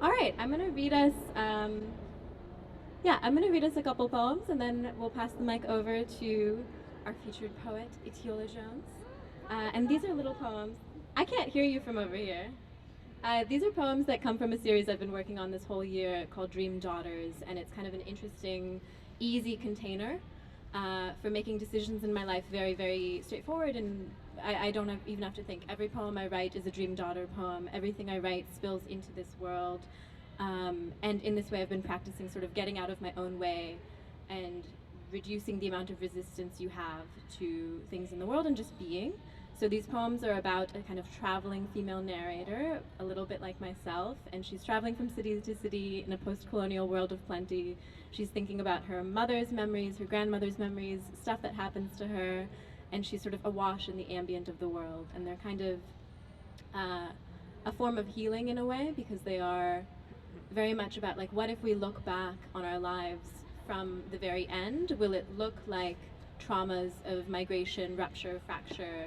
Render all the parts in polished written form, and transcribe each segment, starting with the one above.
All right, I'm gonna read us. I'm gonna read us a couple poems, and then we'll pass the mic over to our featured poet, Itiola Jones. And these are little poems. I can't hear you from over here. These are poems that come from a series I've been working on this whole year called Dream Daughters, and it's kind of an interesting, easy container for making decisions in my life very, very straightforward, and I don't even have to think. Every poem I write is a dream daughter poem. Everything I write spills into this world. And in this way, I've been practicing sort of getting out of my own way and reducing the amount of resistance you have to things in the world and just being. So these poems are about a kind of traveling female narrator, a little bit like myself, and she's traveling from city to city in a post-colonial world of plenty. She's thinking about her mother's memories, her grandmother's memories, stuff that happens to her, and she's sort of awash in the ambient of the world. And they're kind of a form of healing in a way, because they are very much about, like, what if we look back on our lives from the very end? Will it look like traumas of migration, rupture, fracture,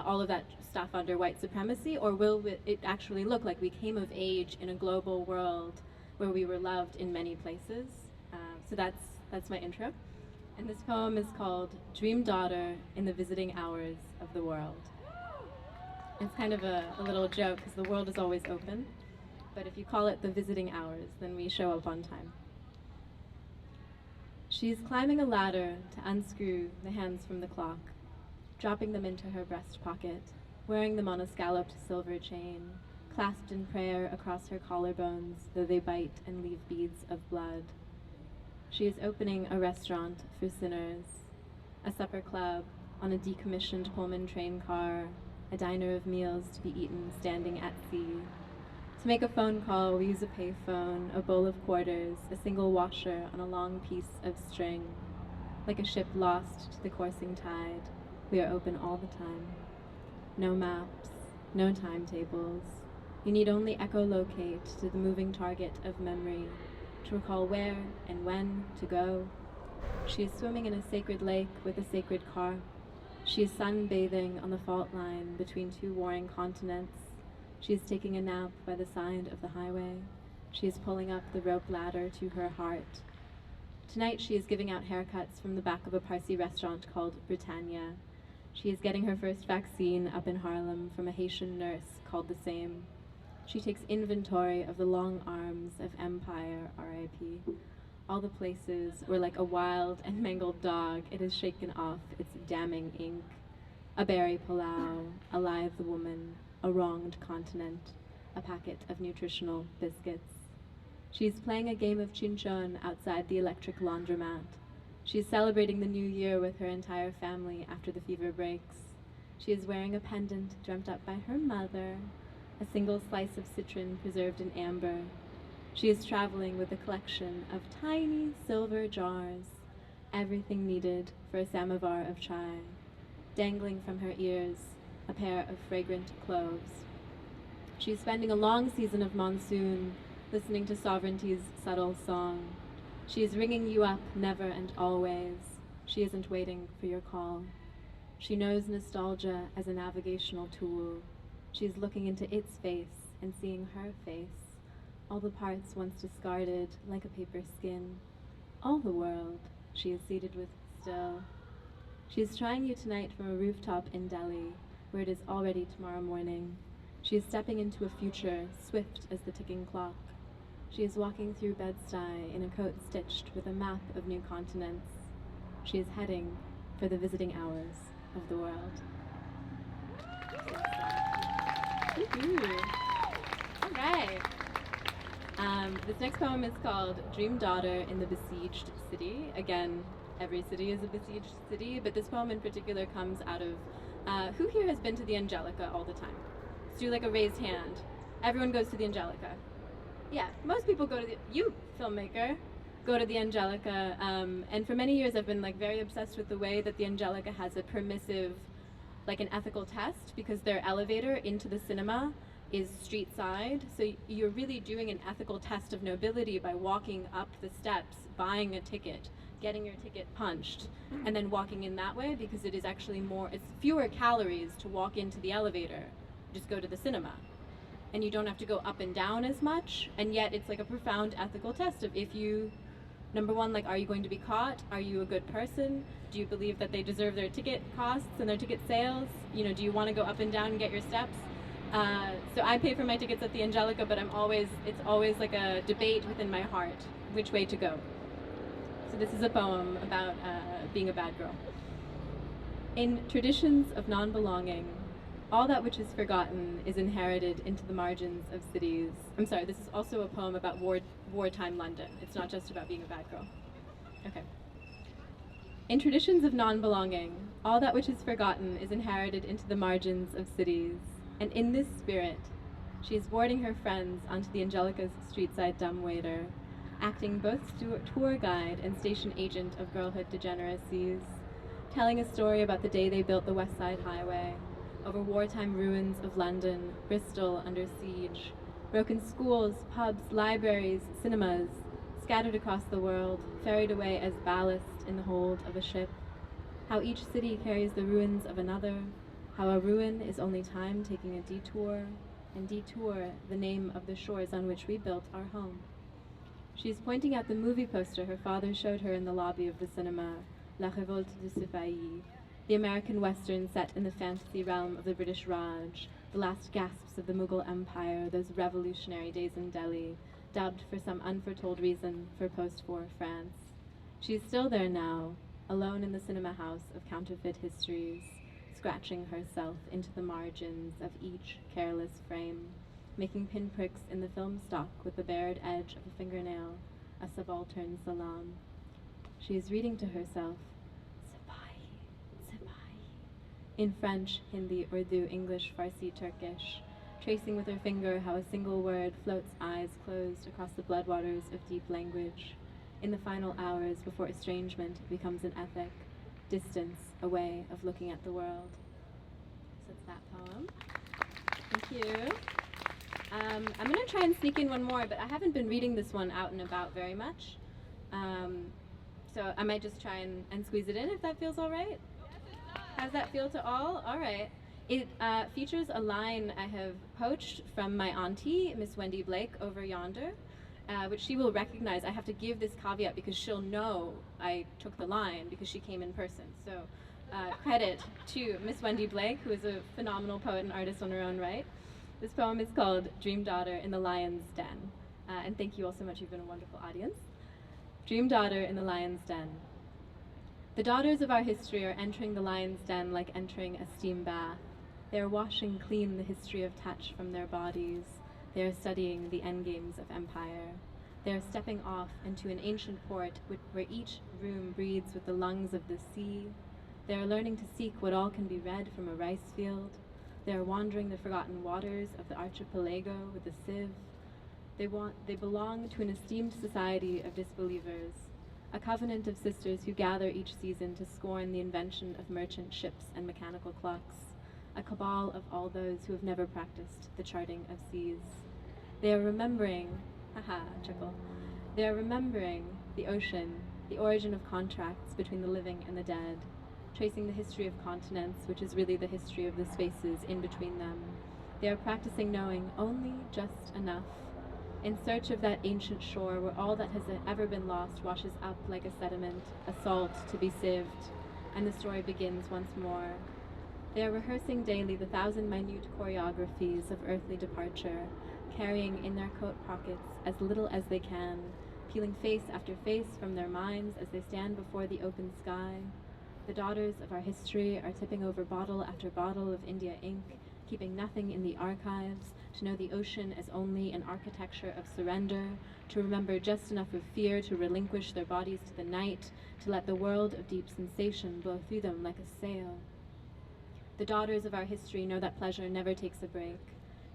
all of that stuff under white supremacy, or will it actually look like we came of age in a global world where we were loved in many places? So that's my intro. And this poem is called Dream Daughter in the Visiting Hours of the World. It's kind of a little joke, because the world is always open, but if you call it the visiting hours, then we show up on time. She's climbing a ladder to unscrew the hands from the clock, dropping them into her breast pocket, wearing them on a scalloped silver chain, clasped in prayer across her collarbones, though they bite and leave beads of blood. She is opening a restaurant for sinners, a supper club on a decommissioned Pullman train car, a diner of meals to be eaten standing at sea. To make a phone call, we use a payphone, a bowl of quarters, a single washer on a long piece of string. Like a ship lost to the coursing tide, we are open all the time. No maps, no timetables. You need only echolocate to the moving target of memory to recall where and when to go. She is swimming in a sacred lake with a sacred carp. She is sunbathing on the fault line between two warring continents. She is taking a nap by the side of the highway. She is pulling up the rope ladder to her heart. Tonight she is giving out haircuts from the back of a Parsi restaurant called Britannia. She is getting her first vaccine up in Harlem from a Haitian nurse called the same. She takes inventory of the long arms of empire, R.I.P. All the places where, like a wild and mangled dog, it has shaken off its damning ink. A berry palau, a lithe woman, a wronged continent, a packet of nutritional biscuits. She's playing a game of chinchon outside the electric laundromat. She's celebrating the new year with her entire family after the fever breaks. She is wearing a pendant dreamt up by her mother, a single slice of citron preserved in amber. She is traveling with a collection of tiny silver jars, everything needed for a samovar of chai. Dangling from her ears, a pair of fragrant cloves. She's spending a long season of monsoon, listening to sovereignty's subtle song. She is ringing you up never and always. She isn't waiting for your call. She knows nostalgia as a navigational tool. She's looking into its face and seeing her face, all the parts once discarded like a paper skin. All the world she is seated with still. She is trying you tonight from a rooftop in Delhi, where it is already tomorrow morning. She is stepping into a future, swift as the ticking clock. She is walking through Bed-Stuy in a coat stitched with a map of new continents. She is heading for the visiting hours of the world. All right. This next poem is called Dream Daughter in the Besieged City. Again, every city is a besieged city, but this poem in particular comes out of who here has been to the Angelica all the time? Let's do like a raised hand. Everyone goes to the Angelica. Yeah, most people go to you, filmmaker, go to the Angelica. And for many years I've been like very obsessed with the way that the Angelica has a permissive, like an ethical test, because their elevator into the cinema is street side. So you're really doing an ethical test of nobility by walking up the steps, buying a ticket, getting your ticket punched, and then walking in that way, because it is actually it's fewer calories to walk into the elevator, just go to the cinema. and you don't have to go up and down as much, and yet it's like a profound ethical test of if you, number one, like, are you going to be caught? Are you a good person? Do you believe that they deserve their ticket costs and their ticket sales? You know, do you want to go up and down and get your steps? So I pay for my tickets at the Angelica, but it's always like a debate within my heart, which way to go. So this is a poem about being a bad girl. In traditions of non-belonging, all that which is forgotten is inherited into the margins of cities. I'm sorry, this is also a poem about wartime London. It's not just about being a bad girl. Okay. In traditions of non-belonging, all that which is forgotten is inherited into the margins of cities. And in this spirit, she is boarding her friends onto the Angelica's street-side dumbwaiter, acting both tour guide and station agent of girlhood degeneracies, telling a story about the day they built the West Side Highway, over wartime ruins of London, Bristol under siege, broken schools, pubs, libraries, cinemas, scattered across the world, ferried away as ballast in the hold of a ship, how each city carries the ruins of another, how a ruin is only time taking a detour, and detour the name of the shores on which we built our home. She is pointing at the movie poster her father showed her in the lobby of the cinema, La Révolte de Sipahi, the American Western set in the fantasy realm of the British Raj, the last gasps of the Mughal Empire, those revolutionary days in Delhi, dubbed for some unforetold reason for post-war France. She is still there now, alone in the cinema house of counterfeit histories, scratching herself into the margins of each careless frame, making pinpricks in the film stock with the bared edge of a fingernail, a subaltern salam. She is reading to herself, Sipahi, Sipahi, in French, Hindi, Urdu, English, Farsi, Turkish, tracing with her finger how a single word floats eyes closed across the bloodwaters of deep language. In the final hours before estrangement becomes an ethic, distance, a way of looking at the world. So that's that poem. Thank you. I'm going to try and sneak in one more, but I haven't been reading this one out and about very much. So I might just try and squeeze it in if that feels all right. How does that feel to all? All right. It features a line I have poached from my auntie, Miss Wendy Blake, over yonder, which she will recognize. I have to give this caveat because she'll know I took the line because she came in person. So credit to Miss Wendy Blake, who is a phenomenal poet and artist on her own right. This poem is called Dream Daughter in the Lion's Den. And thank you all so much, you've been a wonderful audience. Dream Daughter in the Lion's Den. The daughters of our history are entering the lion's den like entering a steam bath. They are washing clean the history of touch from their bodies. They are studying the endgames of empire. They are stepping off into an ancient port where each room breathes with the lungs of the sea. They are learning to seek what all can be read from a rice field. They are wandering the forgotten waters of the archipelago with a sieve. They belong to an esteemed society of disbelievers, a covenant of sisters who gather each season to scorn the invention of merchant ships and mechanical clocks, a cabal of all those who have never practiced the charting of seas. They are remembering, chuckle, they are remembering the ocean, the origin of contracts between the living and the dead, tracing the history of continents, which is really the history of the spaces in between them. They are practicing knowing only just enough, in search of that ancient shore where all that has ever been lost washes up like a sediment, a salt to be sieved, and the story begins once more. They are rehearsing daily the 1,000 minute choreographies of earthly departure, carrying in their coat pockets as little as they can, peeling face after face from their minds as they stand before the open sky. The daughters of our history are tipping over bottle after bottle of India ink, keeping nothing in the archives, to know the ocean as only an architecture of surrender, to remember just enough of fear to relinquish their bodies to the night, to let the world of deep sensation blow through them like a sail. The daughters of our history know that pleasure never takes a break,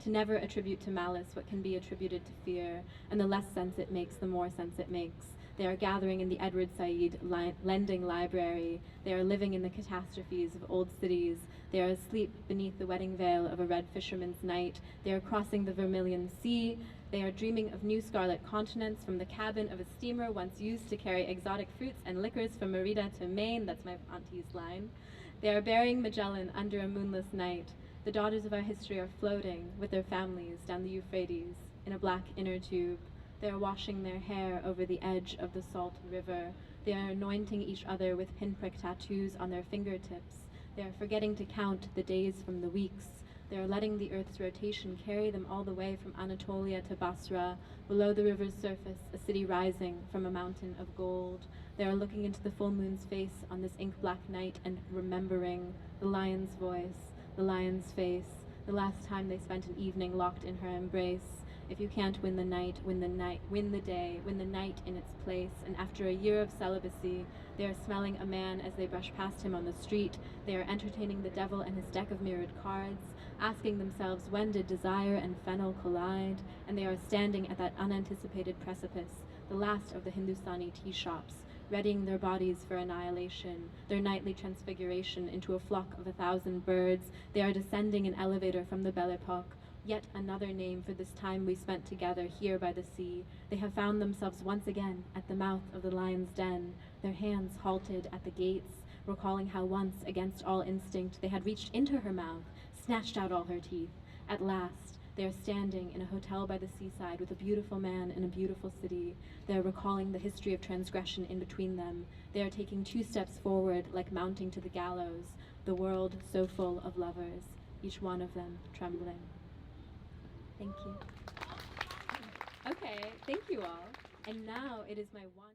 to never attribute to malice what can be attributed to fear, and the less sense it makes, the more sense it makes. They are gathering in the Edward Said lending library. They are living in the catastrophes of old cities. They are asleep beneath the wedding veil of a red fisherman's night. They are crossing the Vermilion Sea. They are dreaming of new scarlet continents from the cabin of a steamer once used to carry exotic fruits and liquors from Merida to Maine. That's my auntie's line. They are burying Magellan under a moonless night, The daughters of our history are floating with their families down the Euphrates in a black inner tube. They are washing their hair over the edge of the salt river. They are anointing each other with pinprick tattoos on their fingertips. They are forgetting to count the days from the weeks. They are letting the earth's rotation carry them all the way from Anatolia to Basra, below the river's surface, a city rising from a mountain of gold. They are looking into the full moon's face on this ink-black night and remembering the lion's voice, the lion's face, the last time they spent an evening locked in her embrace. If you can't win the night, win the night, win the day, win the night in its place. And after a year of celibacy, they are smelling a man as they brush past him on the street. They are entertaining the devil and his deck of mirrored cards, asking themselves when did desire and fennel collide, and they are standing at that unanticipated precipice, the last of the Hindustani tea shops, readying their bodies for annihilation, their nightly transfiguration into a flock of 1,000 birds. They are descending an elevator from the Belle Epoque, yet another name for this time we spent together here by the sea. They have found themselves once again at the mouth of the lion's den, their hands halted at the gates, recalling how once, against all instinct, they had reached into her mouth, snatched out all her teeth. At last, they are standing in a hotel by the seaside with a beautiful man in a beautiful city. They are recalling the history of transgression in between them. They are taking 2 steps forward like mounting to the gallows, the world so full of lovers, each one of them trembling. Thank you. Okay, thank you all. And now it is my one...